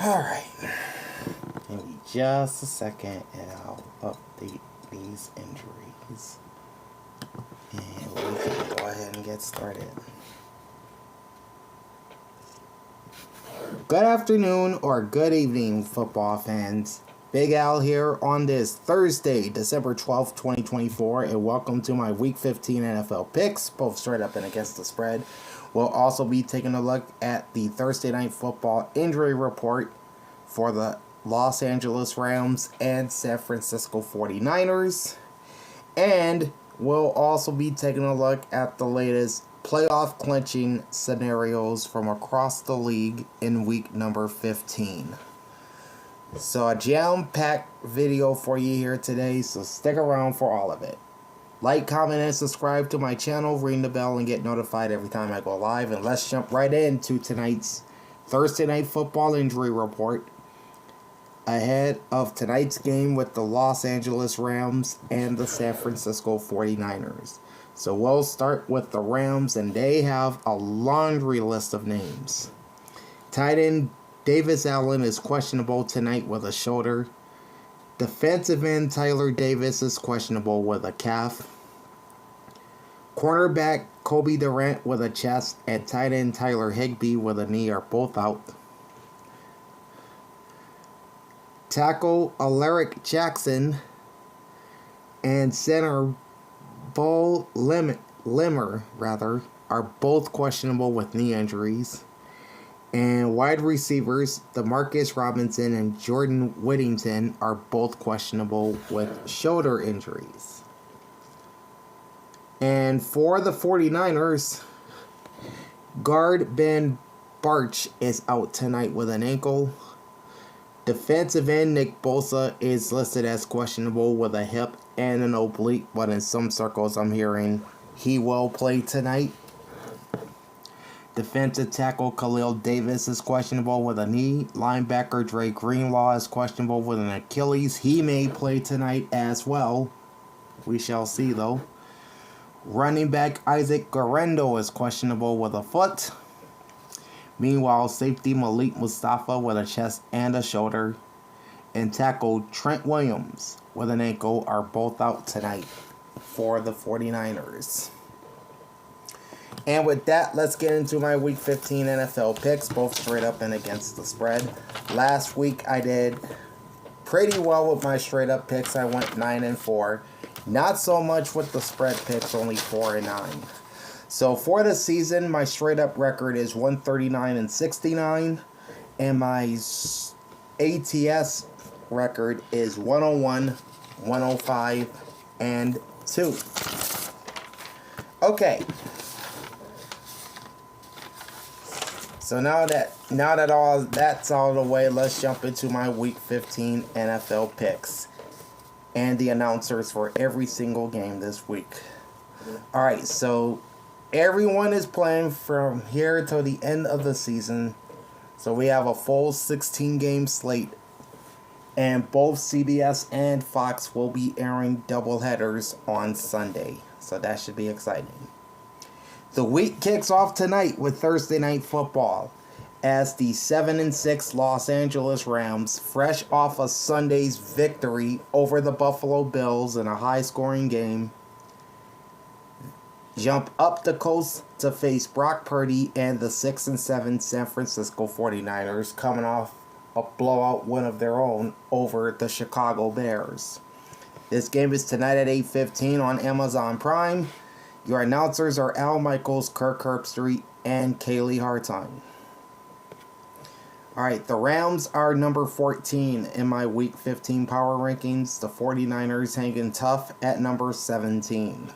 Alright. Give me just a second and I'll update these injuries. And we can go ahead and get started. Good afternoon or good evening, football fans. Big Al here on this Thursday, December 12th, 2024, and welcome to my Week 15 NFL picks, both straight up and against the spread. We'll also be taking a look at the Thursday Night Football Injury Report for the Los Angeles Rams and San Francisco 49ers. And we'll also be taking a look at the latest playoff clinching scenarios from across the league in week number 15. So a jam-packed video for you here today, so stick around for all of it. Like, comment, and subscribe to my channel, ring the bell, and get notified every time I go live. And let's jump right into tonight's Thursday Night Football Injury Report ahead of tonight's game with the Los Angeles Rams and the San Francisco 49ers. So we'll start with the Rams, and they have a laundry list of names. Tight end Davis Allen is questionable tonight with a shoulder. Defensive end Tyler Davis is questionable with a calf. Cornerback Kobe Durant with a chest and tight end Tyler Higbee with a knee are both out. Tackle Alaric Jackson and center Bo Limmer are both questionable with knee injuries. And wide receivers DeMarcus Robinson and Jordan Whittington are both questionable with shoulder injuries. And for the 49ers, guard Ben Barch is out tonight with an ankle. Defensive end Nick Bosa is listed as questionable with a hip and an oblique, but in some circles I'm hearing he will play tonight. Defensive tackle Khalil Davis is questionable with a knee. Linebacker Dre Greenlaw is questionable with an Achilles. He may play tonight as well. We shall see though. Running back Isaac Guerrero is questionable with a foot. Meanwhile, safety Malik Mustafa with a chest and a shoulder. And tackle Trent Williams with an ankle are both out tonight for the 49ers. And with that, let's get into my Week 15 NFL picks, both straight up and against the spread. Last week, I did pretty well with my straight up picks. I went 9-4. Not so much with the spread picks, only 4-9. So for the season, my straight up record is 139-69. And my ATS record is 101, 105, and 2. Okay. So now that all that's out of the way, let's jump into my Week 15 NFL picks and the announcers for every single game this week. All right, so everyone is playing from here till the end of the season. So we have a full 16-game slate, and both CBS and Fox will be airing doubleheaders on Sunday. So that should be exciting. The week kicks off tonight with Thursday Night Football as the 7-6 Los Angeles Rams, fresh off a Sunday's victory over the Buffalo Bills in a high-scoring game, jump up the coast to face Brock Purdy and the 6-7 San Francisco 49ers, coming off a blowout win of their own over the Chicago Bears. This game is tonight at 8:15 on Amazon Prime. Your announcers are Al Michaels, Kirk Herbstreit, and Kaylee Hartine. Alright, the Rams are number 14 in my Week 15 power rankings. The 49ers hanging tough at number 17.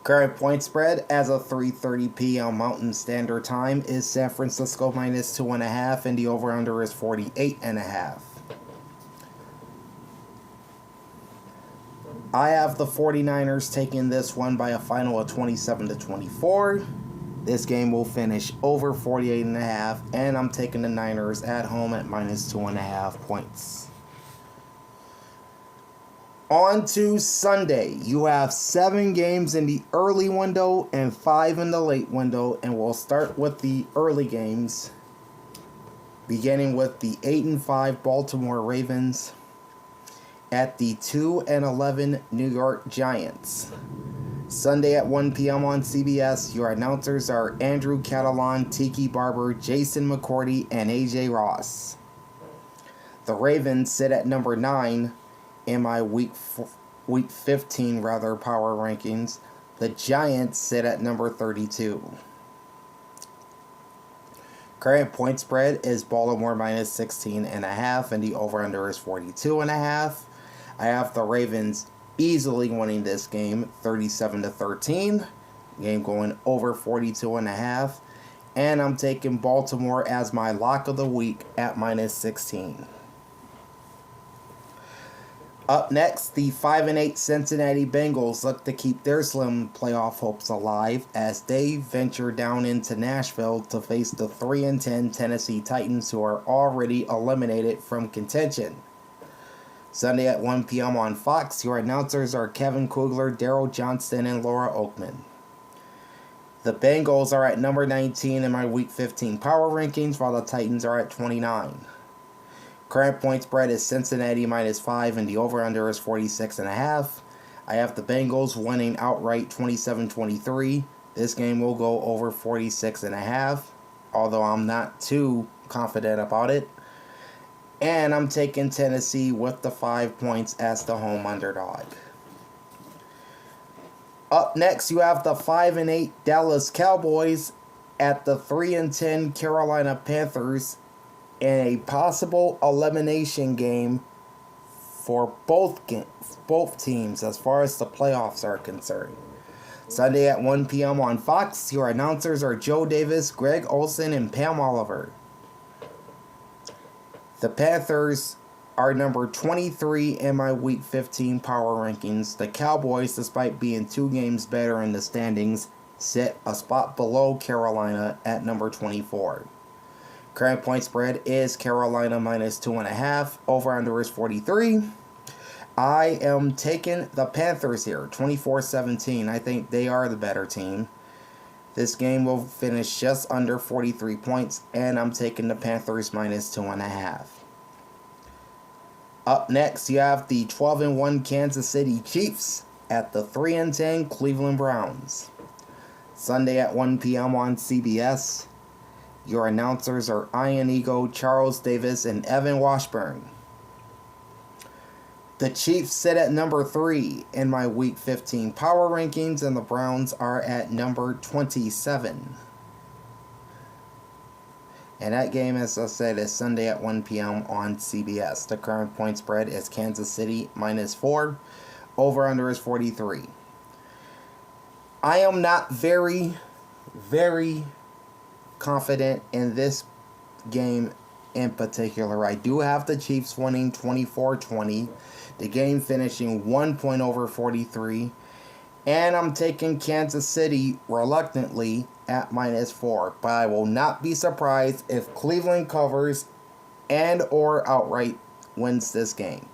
Current point spread as of 3:30 p.m. Mountain Standard Time is San Francisco minus 2.5, and the over-under is 48.5. I have the 49ers taking this one by a final of 27-24. This game will finish over 48.5, and I'm taking the Niners at home at minus 2.5 points. On to Sunday. You have 7 games in the early window and 5 in the late window, and we'll start with the early games. beginning with the 8-5 Baltimore Ravens at the 2-11 New York Giants. Sunday at 1 p.m. on CBS, your announcers are Andrew Catalan, Tiki Barber, Jason McCourty, and AJ Ross. The Ravens sit at number 9 in my week 15 power rankings. The Giants sit at number 32. Current point spread is Baltimore minus 16.5, and the over-under is 42.5. I have the Ravens easily winning this game, 37-13. Game going over 42.5. And I'm taking Baltimore as my lock of the week at minus 16. Up next, the 5-8 Cincinnati Bengals look to keep their slim playoff hopes alive as they venture down into Nashville to face the 3-10 Tennessee Titans, who are already eliminated from contention. Sunday at 1 p.m. on Fox, your announcers are Kevin Kugler, Daryl Johnston, and Laura Oakman. The Bengals are at number 19 in my Week 15 power rankings, while the Titans are at 29. Current point spread is Cincinnati minus 5, and the over-under is 46.5. I have the Bengals winning outright 27-23. This game will go over 46.5, although I'm not too confident about it. And I'm taking Tennessee with the 5 points as the home underdog. Up next, you have the 5-8 Dallas Cowboys at the 3-10 Carolina Panthers in a possible elimination game for both teams as far as the playoffs are concerned. Sunday at 1 p.m. on Fox, your announcers are Joe Davis, Greg Olsen, and Pam Oliver. The Panthers are number 23 in my Week 15 power rankings. The Cowboys, despite being 2 games better in the standings, sit a spot below Carolina at number 24. Current point spread is Carolina minus 2.5. Over-under is 43. I am taking the Panthers here, 24-17. I think they are the better team. This game will finish just under 43 points, and I'm taking the Panthers minus 2.5. Up next, you have the 12-1 Kansas City Chiefs at the 3-10 Cleveland Browns. Sunday at 1 p.m. on CBS. Your announcers are Ian Ego, Charles Davis, and Evan Washburn. The Chiefs sit at number 3 in my Week 15 power rankings, and the Browns are at number 27. And that game, as I said, is Sunday at 1 p.m. on CBS. The current point spread is Kansas City minus 4. Over-under is 43. I am not very confident in this game in particular. I do have the Chiefs winning 24-20. The game finishing 1 point over 43. And I'm taking Kansas City reluctantly at minus 4. But I will not be surprised if Cleveland covers and or outright wins this game.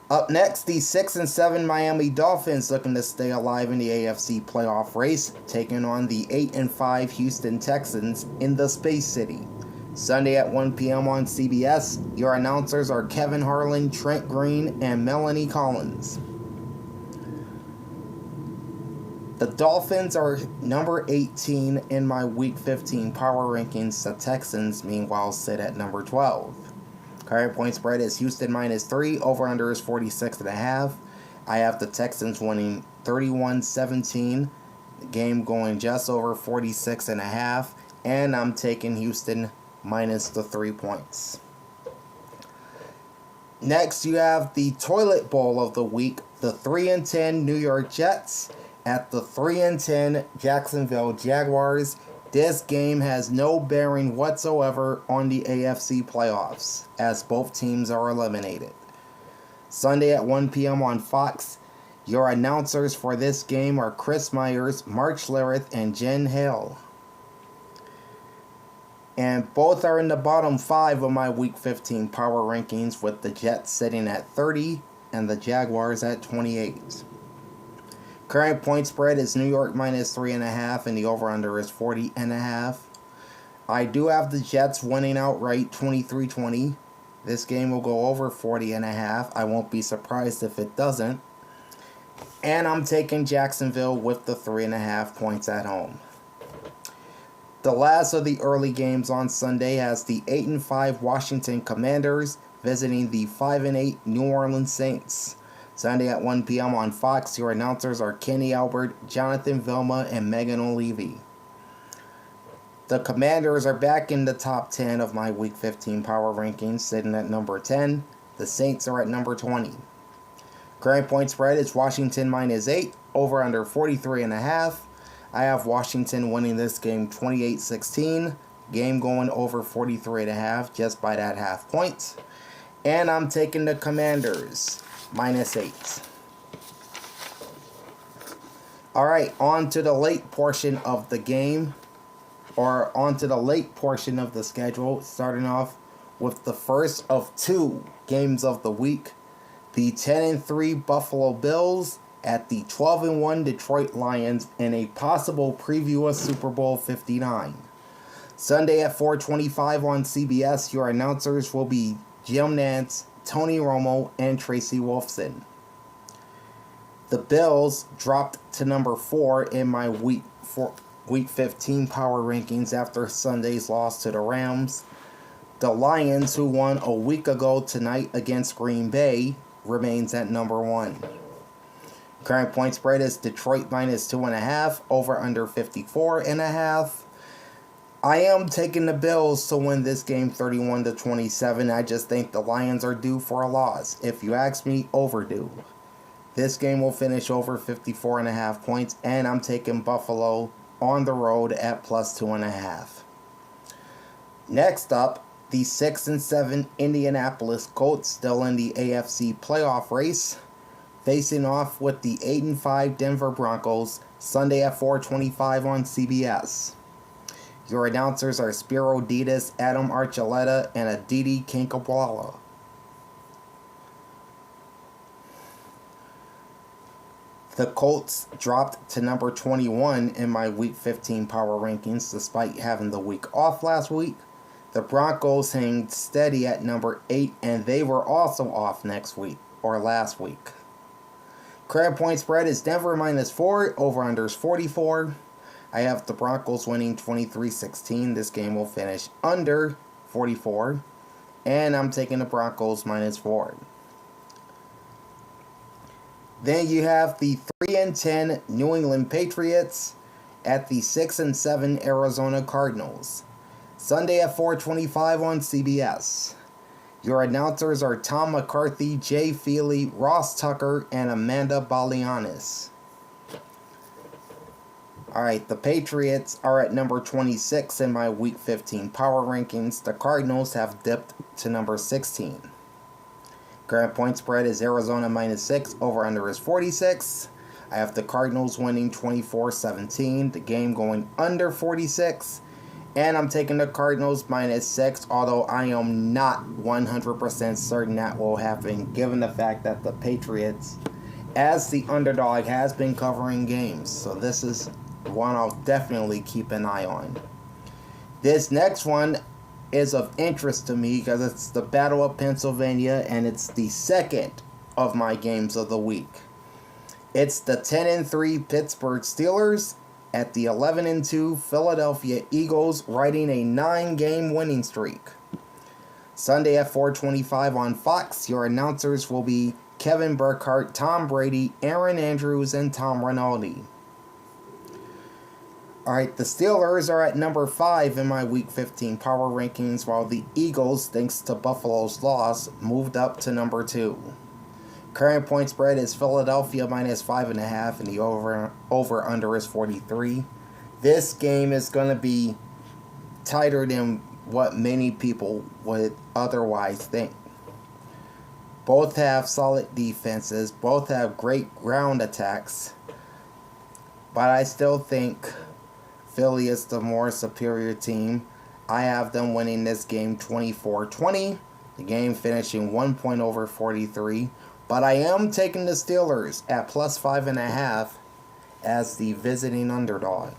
Up next, the 6-7 Miami Dolphins looking to stay alive in the AFC playoff race, taking on the 8-5 Houston Texans in the Space City. Sunday at 1 p.m. on CBS, your announcers are Kevin Harlan, Trent Green, and Melanie Collins. The Dolphins are number 18 in my Week 15 power rankings. The Texans, meanwhile, sit at number 12. Current point spread is Houston minus 3. Over-under is 46.5. I have the Texans winning 31-17. The game going just over 46.5. And I'm taking Houston minus the 3 points. Next, you have the toilet bowl of the week. The 3-10 New York Jets at the 3-10 Jacksonville Jaguars. This game has no bearing whatsoever on the AFC playoffs, as both teams are eliminated. Sunday at 1 p.m. on Fox, your announcers for this game are Chris Myers, Mark Schlereth, and Jen Hale. And both are in the bottom 5 of my Week 15 power rankings, with the Jets sitting at 30 and the Jaguars at 28. Current point spread is New York minus 3.5, and the over-under is 40.5. I do have the Jets winning outright 23-20. This game will go over 40.5. I won't be surprised if it doesn't. And I'm taking Jacksonville with the 3.5 points at home. The last of the early games on Sunday has the 8-5 Washington Commanders visiting the 5-8 New Orleans Saints. Sunday at 1 p.m. on Fox. Your announcers are Kenny Albert, Jonathan Vilma, and Megan O'Leary. The Commanders are back in the top 10 of my Week 15 power rankings, sitting at number 10. The Saints are at number 20. Current point spread is Washington -8, over under 43.5. I have Washington winning this game 28-16. Game going over 43.5 just by that half point. And I'm taking the Commanders -8. Alright, on to the late portion of the game. Or on to the late portion of the schedule. Starting off with the first of two games of the week. The 10-3 Buffalo Bills at the 12-1 Detroit Lions in a possible preview of Super Bowl 59. Sunday at 4:25 on CBS, your announcers will be Jim Nantz, Tony Romo, and Tracy Wolfson. The Bills dropped to number 4 in my Week 15 power rankings after Sunday's loss to the Rams. The Lions, who won a week ago tonight against Green Bay, remains at number 1. Current point spread is Detroit -2.5, over under 54.5. I am taking the Bills to win this game 31-27. I just think the Lions are due for a loss. If you ask me, overdue. This game will finish over 54.5 points, and I'm taking Buffalo on the road at +2.5. Next up, the 6-7 Indianapolis Colts, still in the AFC playoff race, facing off with the 8-5 Denver Broncos, Sunday at 4:25 on CBS. Your announcers are Spiro Ditas, Adam Archuleta, and Aditi Kinkhabwala. The Colts dropped to number 21 in my Week 15 power rankings despite having the week off last week. The Broncos hang steady at number 8, and they were also off last week. Current point spread is Denver -4, over-under is 44. I have the Broncos winning 23-16. This game will finish under 44, and I'm taking the Broncos -4. Then you have the 3-10 New England Patriots at the 6-7 Arizona Cardinals. Sunday at 4:25 on CBS. Your announcers are Tom McCarthy, Jay Feely, Ross Tucker, and Amanda Balianis. Alright, the Patriots are at number 26 in my Week 15 power rankings. The Cardinals have dipped to number 16. Current point spread is Arizona -6, over-under is 46. I have the Cardinals winning 24-17, the game going under 46. And I'm taking the Cardinals -6, although I am not 100% certain that will happen, given the fact that the Patriots, as the underdog, has been covering games. So this is one I'll definitely keep an eye on. This next one is of interest to me because it's the Battle of Pennsylvania, and it's the second of my games of the week. It's the 10-3 Pittsburgh Steelers at the 11-2 Philadelphia Eagles, riding a 9-game winning streak. Sunday at 4:25 on Fox, your announcers will be Kevin Burkhardt, Tom Brady, Aaron Andrews, and Tom Rinaldi. Alright, the Steelers are at number 5 in my Week 15 power rankings, while the Eagles, thanks to Buffalo's loss, moved up to number 2. Current point spread is Philadelphia -5.5, and the over-under is 43. This game is going to be tighter than what many people would otherwise think. Both have solid defenses, both have great ground attacks, but I still think Philly is the more superior team. I have them winning this game 24-20, the game finishing 1 point over 43. But I am taking the Steelers at +5.5 as the visiting underdog.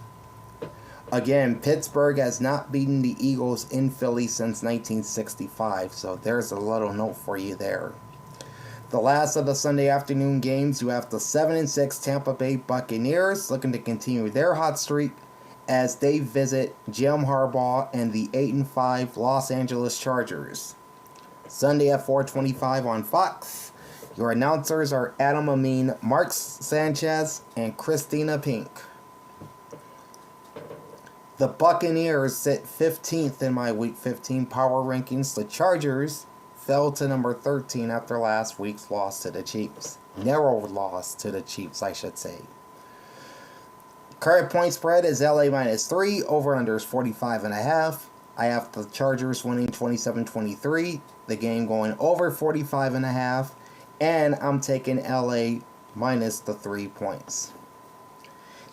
Again, Pittsburgh has not beaten the Eagles in Philly since 1965, so there's a little note for you there. The last of the Sunday afternoon games, you have the 7-6 Tampa Bay Buccaneers looking to continue their hot streak as they visit Jim Harbaugh and the 8-5 Los Angeles Chargers. Sunday at 4:25 on Fox. Your announcers are Adam Amin, Mark Sanchez, and Christina Pink. The Buccaneers sit 15th in my Week 15 power rankings. The Chargers fell to number 13 after last week's loss to the Chiefs. Narrow loss to the Chiefs, I should say. Current point spread is LA -3. Over-under is 45.5. I have the Chargers winning 27-23. The game going over 45.5. And I'm taking LA minus the 3 points.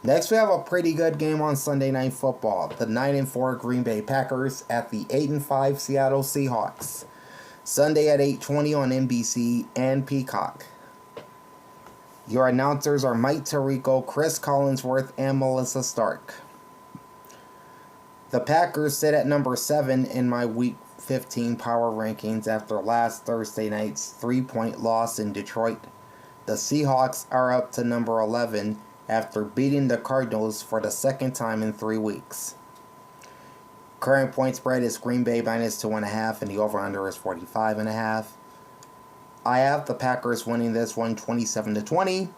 Next, we have a pretty good game on Sunday Night Football. The 9-4 Green Bay Packers at the 8-5 Seattle Seahawks. Sunday at 8:20 on NBC and Peacock. Your announcers are Mike Tirico, Chris Collinsworth, and Melissa Stark. The Packers sit at number 7 in my Week 15 power rankings after last Thursday night's 3-point loss in Detroit. The Seahawks are up to number 11 after beating the Cardinals for the second time in 3 weeks. Current point spread is Green Bay minus 2.5 and the over-under is 45.5. I have the Packers winning this one 27-20.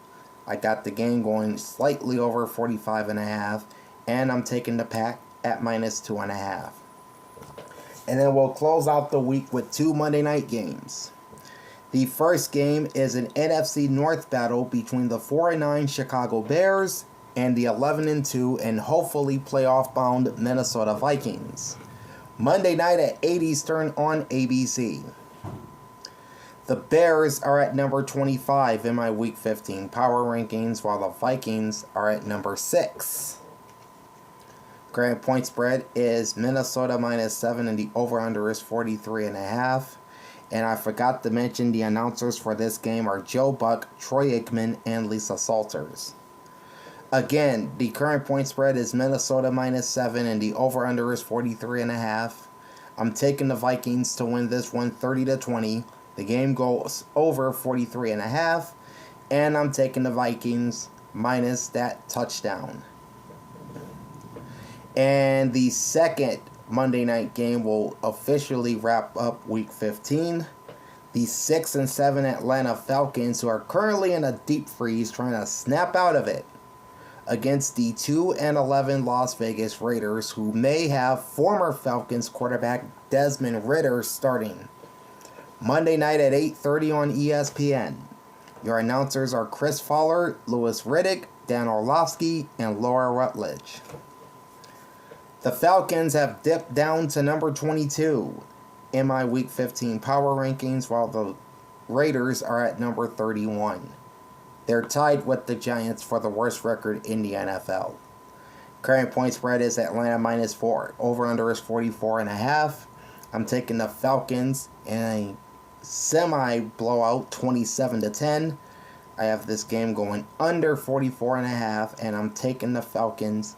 I got the game going slightly over 45.5 and I'm taking the Pack at minus 2.5. And then we'll close out the week with 2 Monday night games. The first game is an NFC North battle between the 4-9 Chicago Bears and the 11-2 and hopefully playoff-bound Minnesota Vikings. Monday night at 8 Eastern on ABC. The Bears are at number 25 in my Week 15 power rankings, while the Vikings are at number 6. Current point spread is Minnesota -7 and the over-under is 43.5. And I forgot to mention the announcers for this game are Joe Buck, Troy Aikman, and Lisa Salters. Again, the current point spread is Minnesota -7 and the over-under is 43.5. I'm taking the Vikings to win this one 30-20. The game goes over 43.5. And I'm taking the Vikings minus that touchdown. And the second Monday night game will officially wrap up Week 15. The 6-7 Atlanta Falcons, who are currently in a deep freeze trying to snap out of it, against the 2-11 Las Vegas Raiders, who may have former Falcons quarterback Desmond Ridder starting. Monday night at 8:30 on ESPN. Your announcers are Chris Fowler, Louis Riddick, Dan Orlovsky, and Laura Rutledge. The Falcons have dipped down to number 22 in my Week 15 power rankings, while the Raiders are at number 31. They're tied with the Giants for the worst record in the NFL. Current point spread is Atlanta -4. Over-under is 44.5. I'm taking the Falcons in a semi-blowout 27-10. I have this game going under 44.5, and I'm taking the Falcons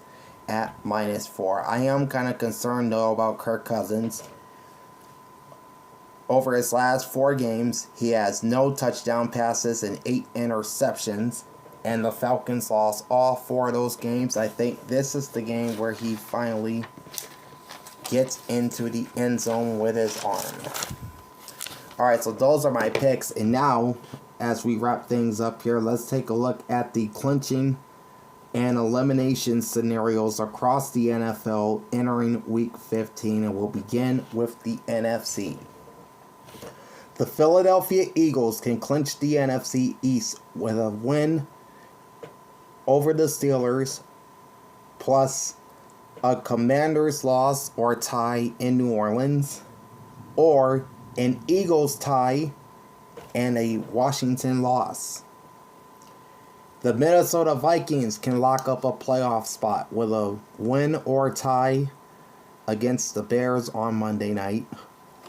at -4. I am kind of concerned though about Kirk Cousins. Over his last 4 games, he has no touchdown passes and 8 interceptions, and the Falcons lost all 4 of those games. I think this is the game where he finally gets into the end zone with his arm. Alright, so those are my picks, and now as we wrap things up here, let's take a look at the clinching and elimination scenarios across the NFL entering Week 15, and we'll begin with the NFC. The Philadelphia Eagles can clinch the NFC East with a win over the Steelers, plus a Commanders loss or tie in New Orleans, or an Eagles tie and a Washington loss. The Minnesota Vikings can lock up a playoff spot with a win or tie against the Bears on Monday night,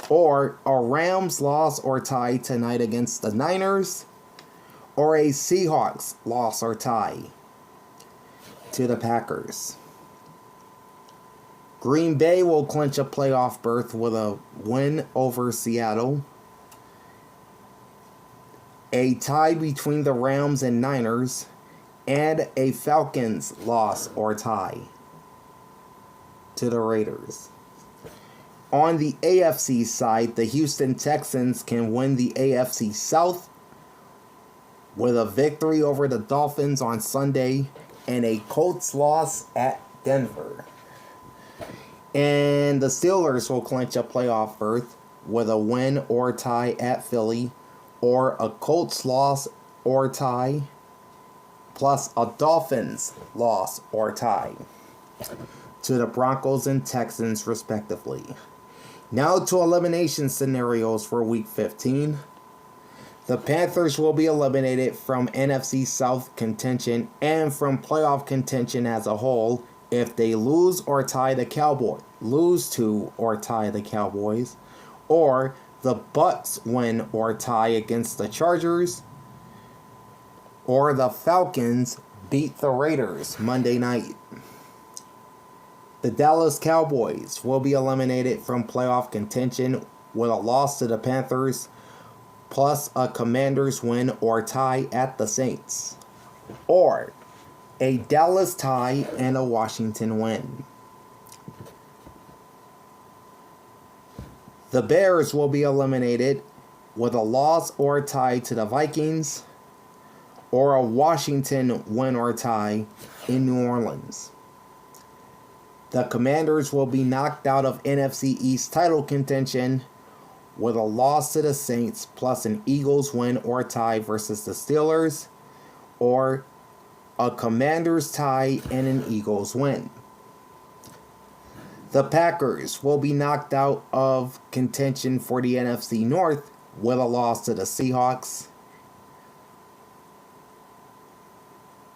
or a Rams loss or tie tonight against the Niners, or a Seahawks loss or tie to the Packers. Green Bay will clinch a playoff berth with a win over Seattle. A tie between the Rams and Niners, and a Falcons loss or tie to the Raiders. On the AFC side, the Houston Texans can win the AFC South with a victory over the Dolphins on Sunday and a Colts loss at Denver. And the Steelers will clinch a playoff berth with a win or tie at Philly, or a Colts loss or tie, plus a Dolphins loss or tie to the Broncos and Texans respectively. Now to elimination scenarios for Week 15. The Panthers will be eliminated from NFC South contention and from playoff contention as a whole if they lose to or tie the Cowboys, or the Bucs win or tie against the Chargers, or the Falcons beat the Raiders Monday night. The Dallas Cowboys will be eliminated from playoff contention with a loss to the Panthers, plus a Commanders win or tie at the Saints, or a Dallas tie and a Washington win. The Bears will be eliminated with a loss or tie to the Vikings, or a Washington win or tie in New Orleans. The Commanders will be knocked out of NFC East title contention with a loss to the Saints plus an Eagles win or tie versus the Steelers, or a Commanders tie and an Eagles win. The Packers will be knocked out of contention for the NFC North with a loss to the Seahawks,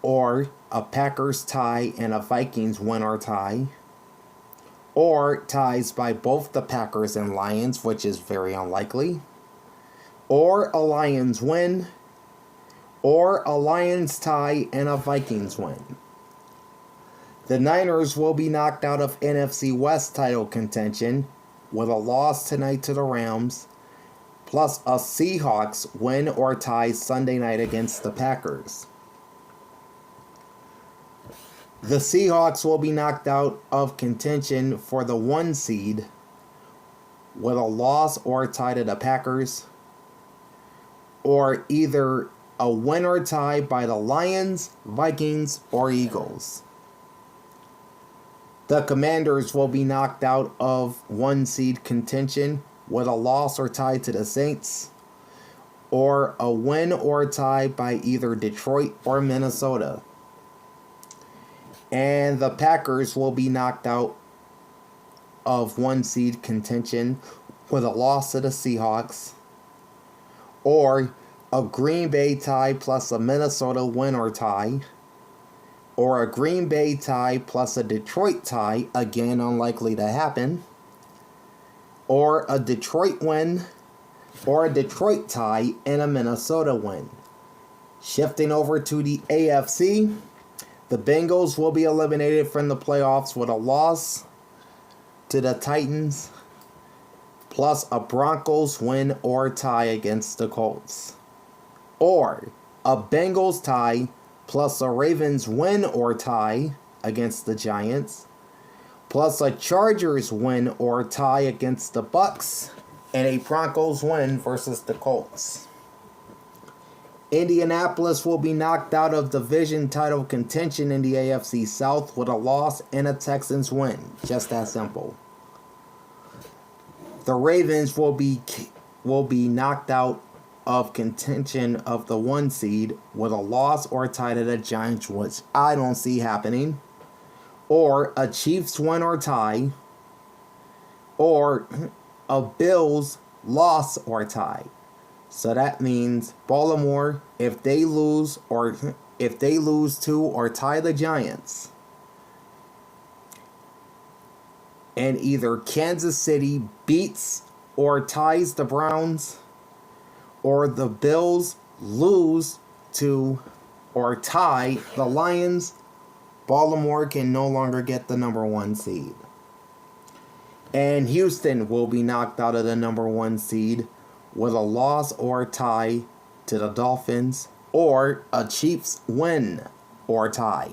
or a Packers tie and a Vikings win or tie, or ties by both the Packers and Lions, which is very unlikely, or a Lions win, or a Lions tie and a Vikings win. The Niners will be knocked out of NFC West title contention with a loss tonight to the Rams, plus a Seahawks win or tie Sunday night against the Packers. The Seahawks will be knocked out of contention for the 1 seed with a loss or tie to the Packers, or either a win or tie by the Lions, Vikings, or Eagles. The Commanders will be knocked out of 1 seed contention with a loss or tie to the Saints, or a win or tie by either Detroit or Minnesota. And the Packers will be knocked out of 1 seed contention with a loss to the Seahawks, or a Green Bay tie plus a Minnesota win or tie, or a Green Bay tie plus a Detroit tie, again unlikely to happen, or a Detroit win, or a Detroit tie and a Minnesota win. Shifting over to the AFC, the Bengals will be eliminated from the playoffs with a loss to the Titans, plus a Broncos win or tie against the Colts, or a Bengals tie plus a Ravens win or tie against the Giants, plus a Chargers win or tie against the Bucs, and a Broncos win versus the Colts. Indianapolis will be knocked out of division title contention in the AFC South with a loss and a Texans win. Just that simple. The Ravens will be knocked out of contention of the 1 seed with a loss or tie to the Giants, which I don't see happening, or a Chiefs win or tie, or a Bills loss or tie. So that means Baltimore, if they lose to or tie the Giants, and either Kansas City beats or ties the Browns, or the Bills lose to or tie the Lions, Baltimore can no longer get the number 1 seed. And Houston will be knocked out of the number 1 seed with a loss or a tie to the Dolphins, or a Chiefs win or tie.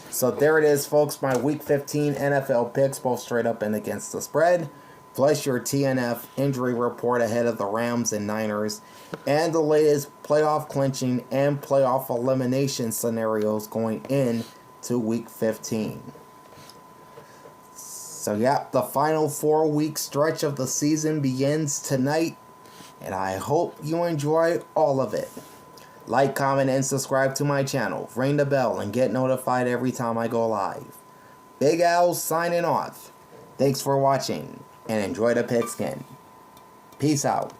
So there it is, folks. My Week 15 NFL picks, both straight up and against the spread, plus your TNF injury report ahead of the Rams and Niners, and the latest playoff clinching and playoff elimination scenarios going into Week 15. So yeah, the final 4-week stretch of the season begins tonight, and I hope you enjoy all of it. Like, comment, and subscribe to my channel. Ring the bell and get notified every time I go live. Big Al signing off. Thanks for watching, and enjoy the pigskin. Peace out.